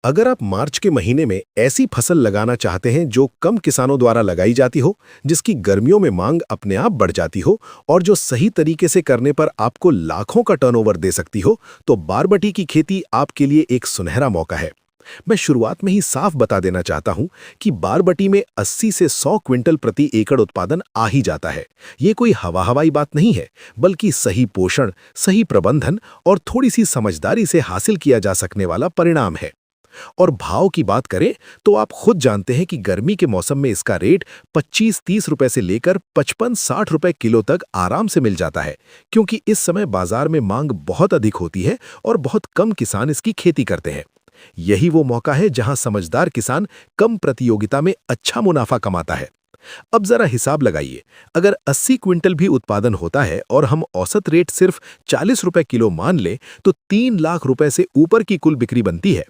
अगर आप मार्च के महीने में ऐसी फसल लगाना चाहते हैं जो कम किसानों द्वारा लगाई जाती हो, जिसकी गर्मियों में मांग अपने आप बढ़ जाती हो और जो सही तरीके से करने पर आपको लाखों का टर्नओवर दे सकती हो, तो बारबटी की खेती आपके लिए एक सुनहरा मौका है। मैं शुरुआत में ही साफ बता देना चाहता हूं कि बारबटी में 80 से 100 क्विंटल प्रति एकड़ उत्पादन आ ही जाता है। ये कोई हवाई बात नहीं है, बल्कि सही पोषण, सही प्रबंधन और थोड़ी सी समझदारी से हासिल किया जा सकने वाला परिणाम है। और भाव की बात करें तो आप खुद जानते हैं कि गर्मी के मौसम में इसका रेट 25-30 रुपए से लेकर 55-60 रुपए किलो तक आराम से मिल जाता है, क्योंकि इस समय बाजार में मांग बहुत अधिक होती है और बहुत कम किसान इसकी खेती करते हैं। यही वो मौका है जहां समझदार किसान कम प्रतियोगिता में अच्छा मुनाफा कमाता है। अब जरा हिसाब लगाइए, अगर 80 क्विंटल भी उत्पादन होता है और हम औसत रेट सिर्फ 40 रुपए किलो मान लें, तो 3 लाख रुपए से ऊपर की कुल बिक्री बनती है।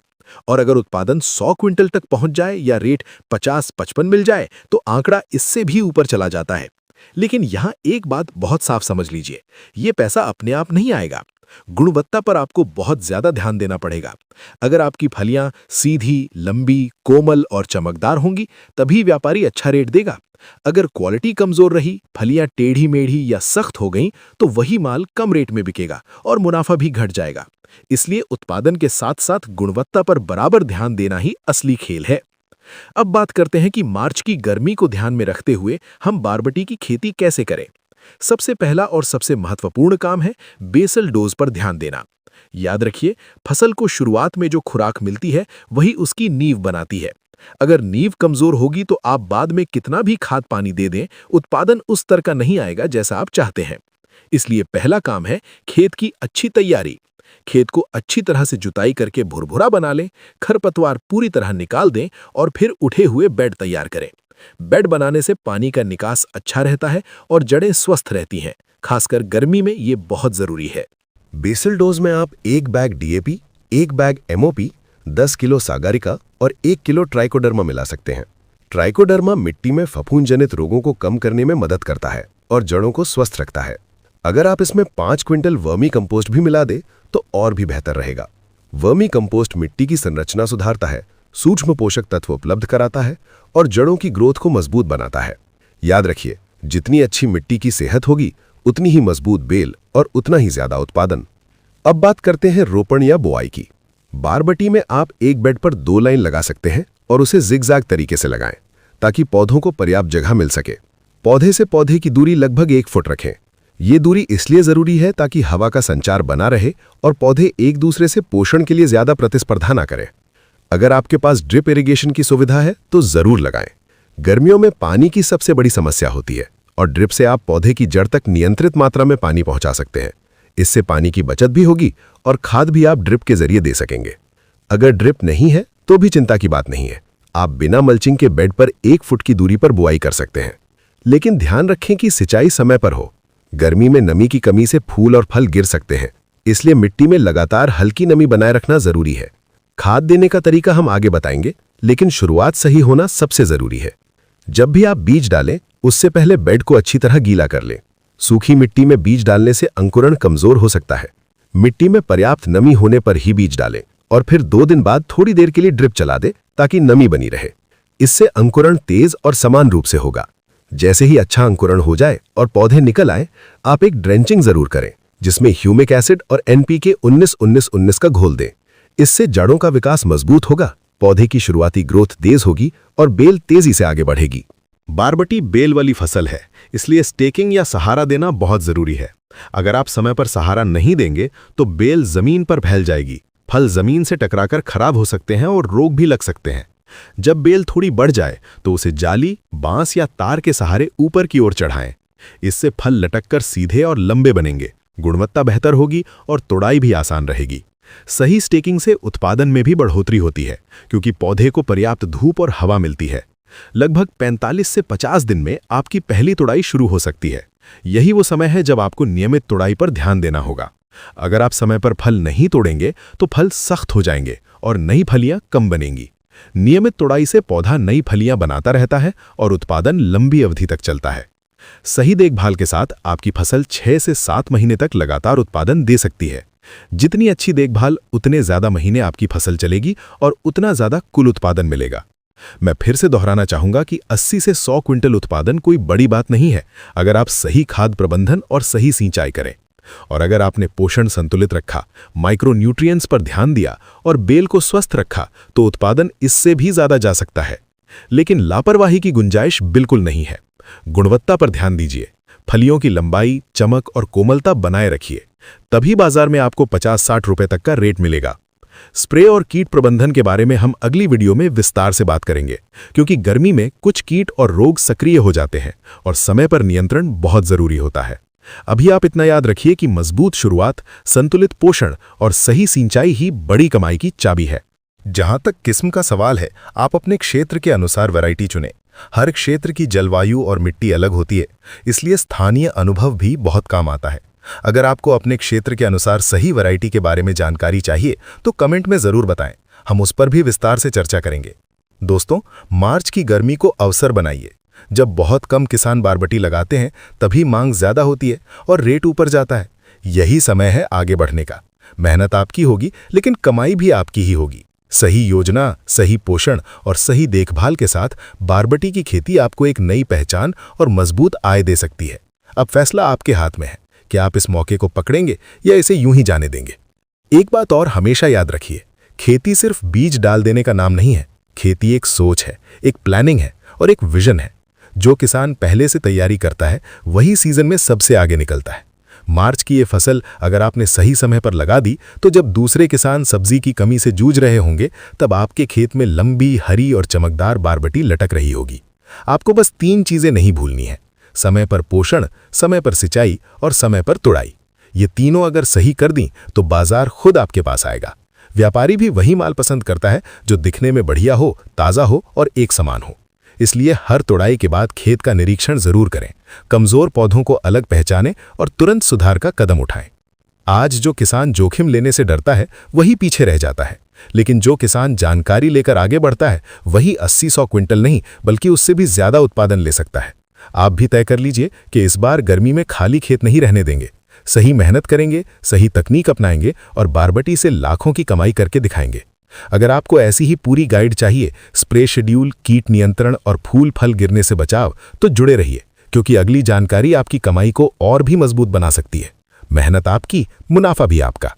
और अगर उत्पादन 100 क्विंटल तक पहुंच जाए या रेट 50-55 मिल जाए, तो आंकड़ा इससे भी ऊपर चला जाता है। लेकिन यहां एक बात बहुत साफ समझ लीजिए, ये पैसा अपने आप नहीं आएगा। गुणवत्ता पर आपको बहुत ज्यादा ध्यान देना पड़ेगा। अगर आपकी फलियां सीधी, लंबी, कोमल और चमकदार होंगी, तभी व्यापारी अच्छा रेट देगा। अगर क्वालिटी कमजोर रही, फलियां टेढ़ी मेढ़ी या सख्त हो गईं, तो वही माल कम रेट में बिकेगा और मुनाफा भी घट जाएगा। इसलिए उत्पादन के साथ साथ गुणवत्ता पर बराबर ध्यान देना ही असली खेल है। अब बात करते हैं कि मार्च की गर्मी को ध्यान में रखते हुए हम बारबटी की खेती कैसे करें। सबसे पहला और सबसे महत्वपूर्ण काम है बेसल डोज पर ध्यान देना। याद रखिए, फसल को शुरुआत में जो खुराक मिलती है वही उसकी नींव बनाती है। अगर नींव कमजोर होगी तो आप बाद में कितना भी खाद पानी दे दें, उत्पादन उस स्तर का नहीं आएगा जैसा आप चाहते हैं। इसलिए पहला काम है खेत की अच्छी तैयारी। खेत को अच्छी तरह से जुताई करके भुरभुरा बना लें, खरपतवार पूरी तरह निकाल दें और फिर उठे हुए बेड तैयार करें। बेड बनाने से पानी का निकास अच्छा रहता है और जड़ें स्वस्थ रहती हैं। खासकर गर्मी में ये बहुत जरूरी है। बेसल डोज में आप 1 bag DAP, 1 bag MOP, 10 kilo Sagarika और 1 किलो ट्राइकोडर्मा मिला सकते हैं। ट्राइकोडर्मा मिट्टी में फफूंद जनित रोगों को कम करने में मदद करता है और जड़ों को स्वस्थ रखता है। अगर आप इसमें 5 क्विंटल वर्मी कंपोस्ट भी मिला दे तो और भी बेहतर रहेगा। वर्मी कंपोस्ट मिट्टी की संरचना सुधारता है, सूक्ष्म पोषक तत्व उपलब्ध कराता है और जड़ों की ग्रोथ को मजबूत बनाता है। याद रखिए, जितनी अच्छी मिट्टी की सेहत होगी, उतनी ही मजबूत बेल और उतना ही ज्यादा उत्पादन। अब बात करते हैं रोपण या बुआई की। बारबटी में आप एक बेड पर 2 लाइन लगा सकते हैं और उसे जिगजैग तरीके से लगाएं, ताकि पौधों को पर्याप्त जगह मिल सके। पौधे से पौधे की दूरी लगभग 1 फुट रखें। ये दूरी इसलिए जरूरी है ताकि हवा का संचार बना रहे और पौधे एक दूसरे से पोषण के लिए ज्यादा प्रतिस्पर्धा ना करें। अगर आपके पास ड्रिप इरिगेशन की सुविधा है तो जरूर लगाएं। गर्मियों में पानी की सबसे बड़ी समस्या होती है और ड्रिप से आप पौधे की जड़ तक नियंत्रित मात्रा में पानी पहुंचा सकते हैं। इससे पानी की बचत भी होगी और खाद भी आप ड्रिप के जरिए दे सकेंगे। अगर ड्रिप नहीं है तो भी चिंता की बात नहीं है, आप बिना मल्चिंग के बेड पर 1 फुट की दूरी पर बुआई कर सकते हैं। लेकिन ध्यान रखें कि सिंचाई समय पर हो। गर्मी में नमी की कमी से फूल और फल गिर सकते हैं, इसलिए मिट्टी में लगातार हल्की नमी बनाए रखना जरूरी है। खाद देने का तरीका हम आगे बताएंगे, लेकिन शुरुआत सही होना सबसे जरूरी है। जब भी आप बीज डालें, उससे पहले बेड को अच्छी तरह गीला कर लें। सूखी मिट्टी में बीज डालने से अंकुरण कमजोर हो सकता है। मिट्टी में पर्याप्त नमी होने पर ही बीज डालें और फिर 2 दिन बाद थोड़ी देर के लिए ड्रिप चला दें ताकि नमी बनी रहे। इससे अंकुरण तेज और समान रूप से होगा। जैसे ही अच्छा अंकुरण हो जाए और पौधे निकल आए, आप एक ड्रेंचिंग जरूर करें, जिसमें ह्यूमिक एसिड और एनपीके 19-19-19 का घोल दें। इससे जड़ों का विकास मजबूत होगा, पौधे की शुरुआती ग्रोथ तेज होगी और बेल तेजी से आगे बढ़ेगी। बारबटी बेल वाली फसल है, इसलिए स्टेकिंग या सहारा देना बहुत जरूरी है। अगर आप समय पर सहारा नहीं देंगे तो बेल जमीन पर फैल जाएगी, फल जमीन से टकराकर खराब हो सकते हैं और रोग भी लग सकते हैं। जब बेल थोड़ी बढ़ जाए तो उसे जाली, बांस या तार के सहारे ऊपर की ओर चढ़ाएं। इससे फल लटककर सीधे और लंबे बनेंगे, गुणवत्ता बेहतर होगी और तोड़ाई भी आसान रहेगी। सही स्टेकिंग से उत्पादन में भी बढ़ोतरी होती है, क्योंकि पौधे को पर्याप्त धूप और हवा मिलती है। लगभग 45 से 50 दिन में आपकी पहली तोड़ाई शुरू हो सकती है। यही वो समय है जब आपको नियमित तोड़ाई पर ध्यान देना होगा। अगर आप समय पर फल नहीं तोड़ेंगे तो फल सख्त हो जाएंगे और नई फलियां कम बनेंगी। नियमित तोड़ाई से पौधा नई फलियां बनाता रहता है और उत्पादन लंबी अवधि तक चलता है। सही देखभाल के साथ आपकी फसल 6 से 7 महीने तक लगातार उत्पादन दे सकती है। जितनी अच्छी देखभाल उतने ज्यादा महीने आपकी फसल चलेगी और उतना ज्यादा कुल उत्पादन मिलेगा। मैं फिर से दोहराना चाहूंगा कि 80 से 100 क्विंटल उत्पादन कोई बड़ी बात नहीं है अगर आप सही खाद प्रबंधन और सही सिंचाई करें। और अगर आपने पोषण संतुलित रखा, माइक्रोन्यूट्रिएंट्स पर ध्यान दिया और बेल को स्वस्थ रखा तो उत्पादन इससे भी ज्यादा जा सकता है। लेकिन लापरवाही की गुंजाइश बिल्कुल नहीं है। गुणवत्ता पर ध्यान दीजिए, फलियों की लंबाई, चमक और कोमलता बनाए रखिए, तभी बाजार में आपको 50-60 रुपए तक का रेट मिलेगा। स्प्रे और कीट प्रबंधन के बारे में हम अगली वीडियो में विस्तार से बात करेंगे, क्योंकि गर्मी में कुछ कीट और रोग सक्रिय हो जाते हैं और समय पर नियंत्रण बहुत जरूरी होता है। अभी आप इतना याद रखिए कि मजबूत शुरुआत, संतुलित पोषण और सही सिंचाई ही बड़ी कमाई की चाबी है। जहां तक किस्म का सवाल है, आप अपने क्षेत्र के अनुसार वैरायटी चुनें। हर क्षेत्र की जलवायु और मिट्टी अलग होती है, इसलिए स्थानीय अनुभव भी बहुत काम आता है। अगर आपको अपने क्षेत्र के अनुसार सही वैरायटी के बारे में जानकारी चाहिए तो कमेंट में जरूर बताएं, हम उस पर भी विस्तार से चर्चा करेंगे। दोस्तों, मार्च की गर्मी को अवसर बनाइए। जब बहुत कम किसान बारबटी लगाते हैं तभी मांग ज्यादा होती है और रेट ऊपर जाता है। यही समय है आगे बढ़ने का। मेहनत आपकी होगी लेकिन कमाई भी आपकी ही होगी। सही योजना, सही पोषण और सही देखभाल के साथ बारबटी की खेती आपको एक नई पहचान और मजबूत आय दे सकती है। अब फैसला आपके हाथ में है कि आप इस मौके को पकड़ेंगे या इसे यूं ही जाने देंगे। एक बात और हमेशा याद रखिए, खेती सिर्फ बीज डाल देने का नाम नहीं है। खेती एक सोच है, एक प्लानिंग है और एक विजन है। जो किसान पहले से तैयारी करता है वही सीजन में सबसे आगे निकलता है। मार्च की ये फसल अगर आपने सही समय पर लगा दी तो जब दूसरे किसान सब्जी की कमी से जूझ रहे होंगे तब आपके खेत में लंबी, हरी और चमकदार बारबटी लटक रही होगी। आपको बस 3 चीजें नहीं भूलनी है: समय पर पोषण, समय पर सिंचाई और समय पर तुड़ाई। ये तीनों अगर सही कर दी तो बाजार खुद आपके पास आएगा। व्यापारी भी वही माल पसंद करता है जो दिखने में बढ़िया हो, ताज़ा हो और एक समान हो। इसलिए हर तुड़ाई के बाद खेत का निरीक्षण जरूर करें, कमजोर पौधों को अलग पहचानें और तुरंत सुधार का कदम उठाएं। आज जो किसान जोखिम लेने से डरता है वही पीछे रह जाता है, लेकिन जो किसान जानकारी लेकर आगे बढ़ता है वही 80-100 क्विंटल नहीं बल्कि उससे भी ज्यादा उत्पादन ले सकता है। आप भी तय कर लीजिए कि इस बार गर्मी में खाली खेत नहीं रहने देंगे। सही मेहनत करेंगे, सही तकनीक अपनाएंगे और बारबटी से लाखों की कमाई करके दिखाएंगे। अगर आपको ऐसी ही पूरी गाइड चाहिए, स्प्रे शेड्यूल, कीट नियंत्रण और फूल फल गिरने से बचाव, तो जुड़े रहिए, क्योंकि अगली जानकारी आपकी कमाई को और भी मजबूत बना सकती है। मेहनत आपकी, मुनाफा भी आपका।